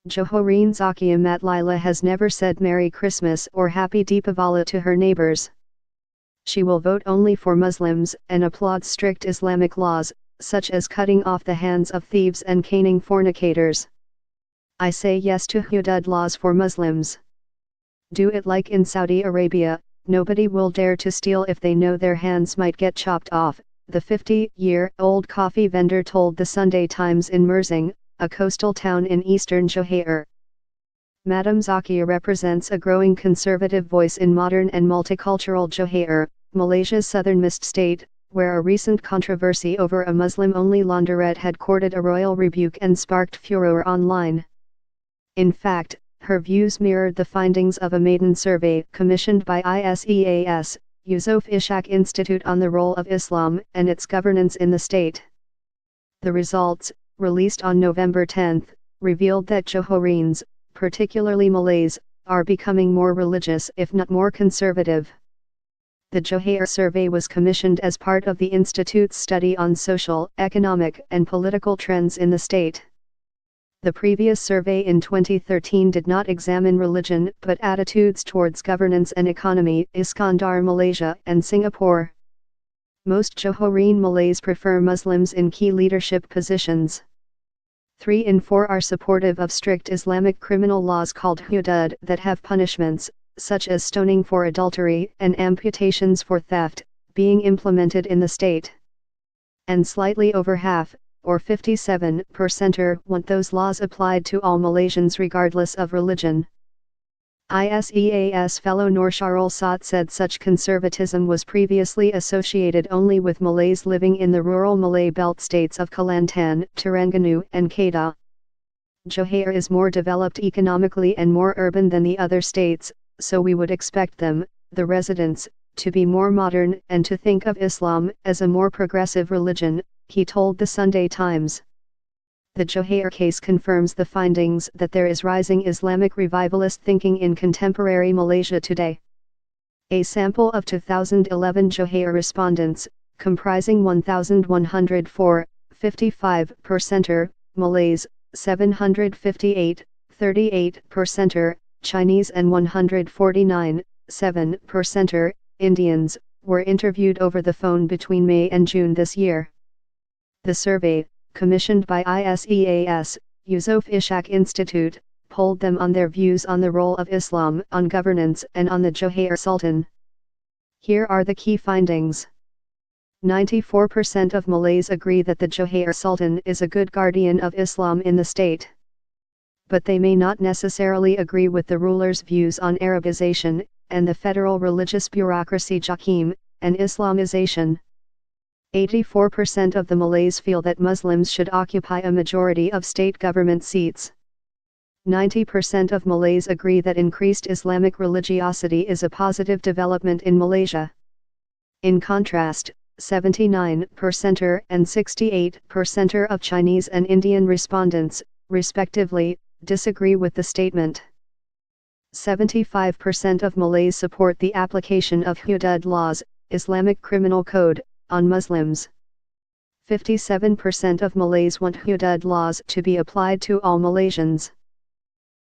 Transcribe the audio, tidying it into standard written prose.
Johoreen Zakia Matlila has never said Merry Christmas or Happy Deepavali to her neighbors. She will vote only for Muslims and applauds strict Islamic laws, such as cutting off the hands of thieves and caning fornicators. I say yes to hudud laws for Muslims. Do it like in Saudi Arabia, nobody will dare to steal if they know their hands might get chopped off, the 50-year-old coffee vendor told the Sunday Times in Mersing, a coastal town in eastern Johor. Madam Zakia represents a growing conservative voice in modern and multicultural Johor, Malaysia's southernmost state, where a recent controversy over a Muslim-only laundrette had courted a royal rebuke and sparked furor online. In fact, her views mirrored the findings of a maiden survey commissioned by ISEAS, Yusof Ishak Institute on the role of Islam and its governance in the state. The results, released on November 10, revealed that Johoreens, particularly Malays, are becoming more religious if not more conservative. The Johor survey was commissioned as part of the Institute's study on social, economic and political trends in the state. The previous survey in 2013 did not examine religion but attitudes towards governance and economy, Iskandar, Malaysia and Singapore. Most Johoreen Malays prefer Muslims in key leadership positions. 3 in 4 are supportive of strict Islamic criminal laws called hudud that have punishments, such as stoning for adultery and amputations for theft, being implemented in the state. And slightly over half, or 57%, want those laws applied to all Malaysians regardless of religion. ISEAS fellow Nur Sharul Sat said such conservatism was previously associated only with Malays living in the rural Malay belt states of Kelantan, Terengganu and Kedah. Johor is more developed economically and more urban than the other states, so we would expect them, the residents, to be more modern and to think of Islam as a more progressive religion, he told the Sunday Times. The Johor case confirms the findings that there is rising Islamic revivalist thinking in contemporary Malaysia today. A sample of 2011 Johor respondents, comprising 1,104, 55%, Malays, 758, 38%, Chinese and 149, 7%, Indians, were interviewed over the phone between May and June this year. The survey, commissioned by ISEAS, Yusof Ishak Institute, polled them on their views on the role of Islam on governance and on the Johor Sultan. Here are the key findings. 94% of Malays agree that the Johor Sultan is a good guardian of Islam in the state. But they may not necessarily agree with the ruler's views on Arabization, and the federal religious bureaucracy Jakim, and Islamization. 84% of the Malays feel that Muslims should occupy a majority of state government seats. 90% of Malays agree that increased Islamic religiosity is a positive development in Malaysia. In contrast, 79% and 68% of Chinese and Indian respondents, respectively, disagree with the statement. 75% of Malays support the application of hudud laws, Islamic criminal code, on Muslims. 57% of Malays want hudud laws to be applied to all Malaysians.